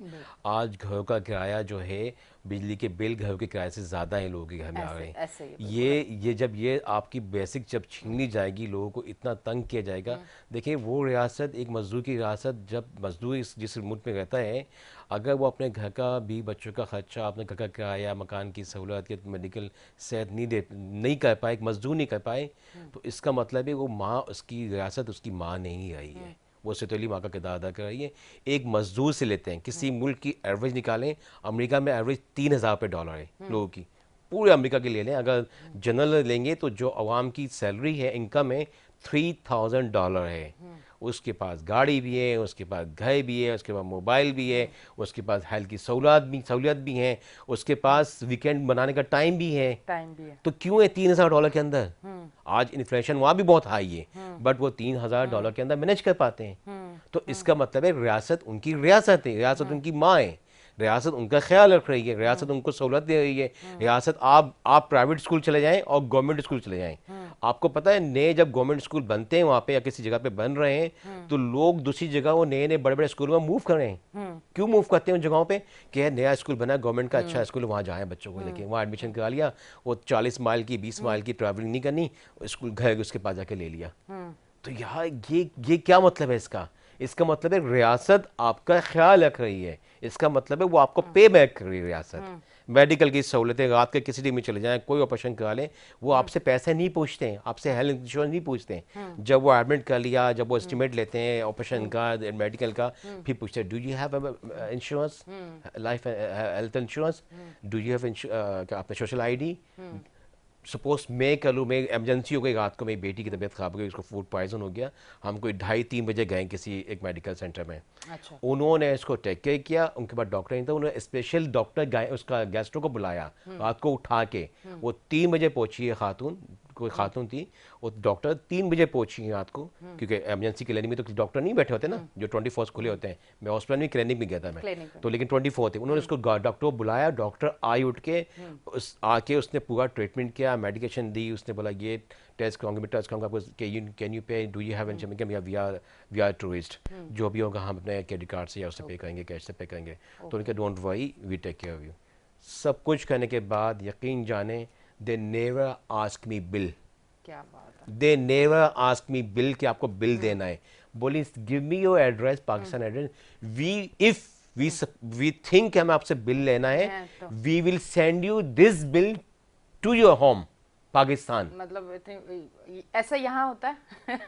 आज घरों का किराया जो है, बिजली के बिल घरों के किराए से ज़्यादा है, लोगों के घर में आ रहे हैं। ये जब ये आपकी बेसिक जब छीन ली जाएगी, लोगों को इतना तंग किया जाएगा। देखिए वो रियासत एक मजदूर की रियासत, जब मजदूर जिस मुल्क में रहता है, अगर वो अपने घर का भी, बच्चों का खर्चा, अपने घर का किराया, मकान की सहूलत या मेडिकल सेहत नहीं कर पाए, एक मजदूर नहीं कर पाए, तो इसका मतलब है वो माँ, उसकी रियासत उसकी माँ नहीं रही है, वो सतली माँ का किरदार अदा कर रही है। एक मजदूर से लेते हैं, किसी मुल्क की एवरेज निकालें, अमेरिका में एवरेज $3000 है लोगों की, पूरे अमेरिका के ले लें, अगर जनरल लेंगे तो जो आवाम की सैलरी है, इनकम है, $3000 है। उसके पास गाड़ी भी है, उसके पास घर भी है, उसके पास मोबाइल भी है, उसके पास हेल्थ की सहूलियत भी है, उसके पास वीकेंड बनाने का टाइम भी है। तो क्यों है $3000 के अंदर? आज इन्फ्लेशन वहाँ भी बहुत हाई है, बट वो $3000 के अंदर मैनेज कर पाते हैं। तो इसका मतलब है रियासत उनकी रियासत है, रियासत उनकी माँ है, रियासत उनका ख्याल रख रही है, रियासत उनको सहूलत दे रही है। रियासत आप प्राइवेट स्कूल चले जाएं और गवर्नमेंट स्कूल चले जाएं, आपको पता है नए जब गवर्नमेंट स्कूल बनते हैं वहाँ पे या किसी जगह पे बन रहे हैं, तो लोग दूसरी जगह वो नए बड़े बड़े स्कूल में मूव कर रहे हैं। क्यों मूव करते हैं उन जगहों पे? कि नया स्कूल बना, गवर्नमेंट का अच्छा स्कूल, वहाँ जाएँ बच्चों को लेके, वहाँ एडमिशन करा लिया, वो 40 माइल की 20 माइल की ट्रैवलिंग नहीं करनी, स्कूल घर उसके पास जाके ले लिया। तो यहाँ ये क्या मतलब है इसका? इसका मतलब है रियासत आपका ख्याल रख रही है, इसका मतलब है वो आपको पे बैक कर रही है रियासत। मेडिकल की सहूलतें, रात के किसी दिन में चले जाएं, कोई ऑपरेशन करा लें, वो आपसे पैसे नहीं पूछते हैं, आपसे हेल्थ इंश्योरेंस नहीं पूछते हैं। जब वो एडमिट कर लिया, जब वो एस्टिमेट लेते हैं ऑपरेशन का, मेडिकल का, फिर पूछते हैं do you have insurance, life health insurance, do you have क्या आपने सोशल आईडी। सपोज मैं कर लूँ, मैं एमरजेंसी हो गई, रात को मेरी बेटी की तबीयत खराब हो गई, उसको फूड पॉइजन हो गया, हम कोई 2:30-3 बजे गए किसी एक मेडिकल सेंटर में। अच्छा। उन्होंने इसको टेक केयर किया, उनके पास डॉक्टर नहीं था, उन्होंने स्पेशल डॉक्टर उसका गैस्ट्रो को बुलाया, रात को उठा के। वो 3 बजे पहुंची है खातून, कोई खातून थी, वो डॉक्टर 3 बजे पहुंची है रात को, क्योंकि एमरजेंसी क्लिनिक में तो डॉक्टर नहीं बैठे होते ना, जो 24 खुले होते हैं। मैं हॉस्पिटल में क्लिनिक में गया था मैं, तो लेकिन 24 थे। उन्होंने उसको डॉक्टर को बुलाया, डॉक्टर आई उठ के आके उसने पूरा ट्रीटमेंट किया, मेडिकेशन दी, उसने बोला ये टेस्ट कराऊंगे, मैं टेस्ट कराऊंगा आपको, can you pay, do you have insurance, we are tourist, जो भी होगा हम अपने क्रेडिट कार्ड से या उससे पे करेंगे, कैश से पे करेंगे। तो उनके don't worry, we take care of you. सब कुछ करने के बाद यकीन जाने, they never ask me bill. क्या बात है। They never ask me bill कि आपको बिल देना है। बोली give me your address, Pakistan address, we think हमें आपसे बिल लेना है, we will send you this bill to your home Pakistan. मतलब इतनी ऐसा यहाँ होता है?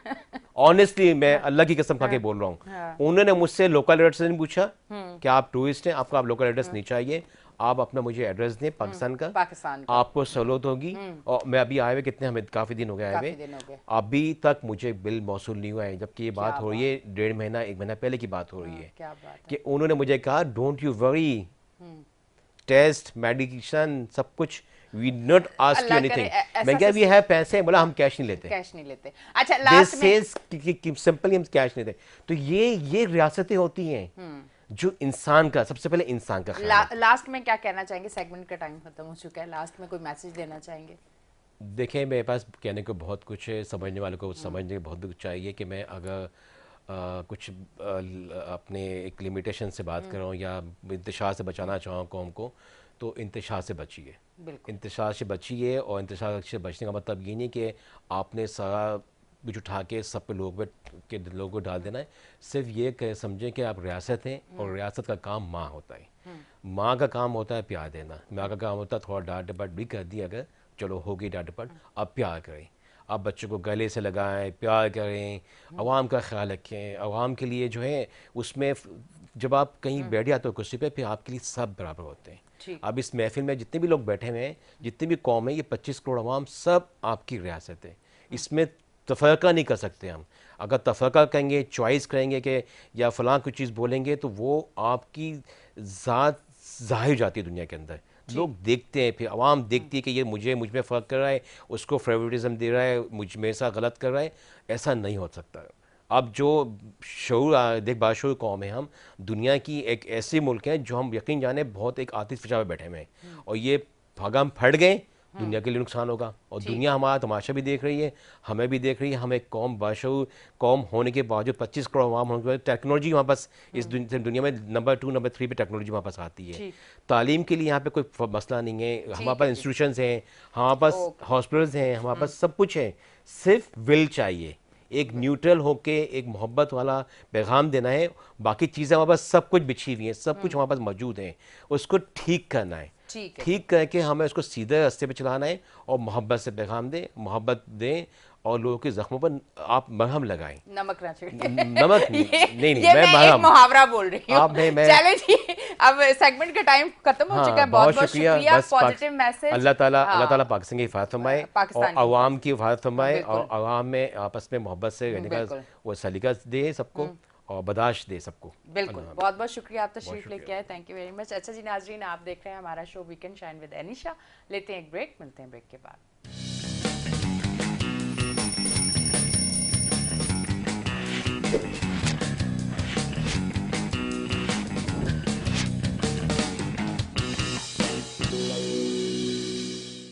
ऑनेस्टली मैं अल्लाह की कसम खा के बोल रहा हूँ, उन्होंने मुझसे लोकल एड्रेस नहीं पूछा कि आप टूरिस्ट हैं, आपको आप लोकल एड्रेस नहीं चाहिए, आप अपना मुझे एड्रेस दें पाकिस्तान का, आपको सहूलत होगी। और मैं अभी आए हुए कितने, हमें काफ़ी दिन हो गए आए हुए, अभी तक मुझे बिल मौसूल नहीं हुआ है, जबकि ये बात हो रही है 1.5 महीना 1 महीना पहले की बात हो रही है। क्या बात है। कि उन्होंने मुझे कहा don't you worry, test medication सब कुछ, we not ask you anything. मैं क्या वी हैव पैसे, बोला हम कैश नहीं लेते, कैश नहीं लेते। अच्छा, लास्ट में सिंपली हम कैश नहीं देते। तो ये रियासतें होती हैं जो इंसान का, सबसे पहले इंसान का ख्याल है। लास्ट में क्या कहना चाहेंगे? सेगमेंट का टाइम खत्म हो चुका है, लास्ट में कोई मैसेज देना चाहेंगे? देखें, मेरे पास कहने को बहुत कुछ है, समझने वालों को समझने को बहुत कुछ चाहिए कि मैं अगर कुछ अपने एक लिमिटेशन से बात कर रहा हूँ या इंतशार से बचाना चाहूँ कौम को, तो इंतशार से बचिए, इंतशार से बचिए। और इंतशार से बचने का मतलब ये नहीं कि आपने सारा कुछ उठा के सब पे लोगों को डाल देना है। सिर्फ ये समझें कि आप रियासत हैं और रियासत का काम माँ होता है। माँ का काम होता है प्यार देना, माँ का काम होता है थोड़ा डांट डपट भी कर दी, अगर चलो हो गई डांट डपट, अब प्यार करें, आप बच्चों को गले से लगाएं, प्यार करें, आवाम का ख्याल रखें। आवाम के लिए जो है उसमें जब आप कहीं बैठ जाते हो कुर्सी पे, फिर आपके लिए सब बराबर होते हैं। अब इस महफिल में जितने भी लोग बैठे हुए हैं, जितनी भी कौम है, ये 25 करोड़ आवाम सब आपकी रियासत है, इसमें तफरका नहीं कर सकते हम। अगर तफरका करेंगे, चॉइस करेंगे कि या फ़लाँ कुछ चीज़ बोलेंगे, तो वो आपकी ज़ात ज़ाहिर जाती है दुनिया के अंदर। लोग देखते हैं, फिर आवाम देखती है कि ये मुझ में फ़र्क कर रहा है, उसको फेवरेटिज्म दे रहा है, मुझ में ऐसा गलत कर रहा है। ऐसा नहीं हो सकता। अब जो शऊर, देख बाशऊर कौम है हम, दुनिया की एक ऐसे मुल्क हैं जो हम यकीन जाने बहुत एक आतिश फिजा में बैठे हुए हैं, और ये भागा हम फट गए, दुनिया के लिए नुकसान होगा। और दुनिया हमारा तमाशा भी देख रही है, हमें भी देख रही है। हम एक कौम, बाशऊर कौम होने के बावजूद 25 करोड़ आवाम होने के बाद टेक्नोलॉजी वहाँ पास इस दुनिया में नंबर 2 नंबर 3 पे टेक्नोलॉजी वहाँ पास आती है। तालीम के लिए यहाँ पे कोई मसला नहीं है, हमारे पास इंस्टीट्यूशंस हैं, हमारे पास हॉस्पिटल्स हैं, हमारे पास सब कुछ है, सिर्फ विल चाहिए। एक न्यूट्रल होके एक मोहब्बत वाला पैगाम देना है। बाकी चीज़ें हमारे पास सब कुछ बिछी हुई हैं, सब कुछ हमारे पास मौजूद है, उसको ठीक करना है। ठीक करके हमें उसको सीधे रास्ते पे चलाना है और मोहब्बत से पैगाम दें, मोहब्बत दें, और लोगों के जख्मों पर आप मरहम लगाएं। नमक ना छिड़के। नमक नहीं, मैं एक मुहावरा बोल रही हूँ। चले जी, अब सेगमेंट का टाइम खत्म हो चुका है। बहुत बहुत शुक्रिया। Positive message. अल्लाह ताला पाकिस्तान की हिफाजत फरमाए और आवाम की हिफाजत फरमाए, और आवाम में आपस में मोहब्बत से रहने का वो सलीका दे सबको, और बर्दाश्त दे सबको। बिल्कुल, बहुत बहुत शुक्रिया, आप तशरीफ लेके आए, थैंक यू वेरी मच। अच्छा जी नाजरीन, आप देख रहे हैं हमारा show weekend shine with Anisha. लेते हैं एक ब्रेक, मिलते हैं ब्रेक के बाद।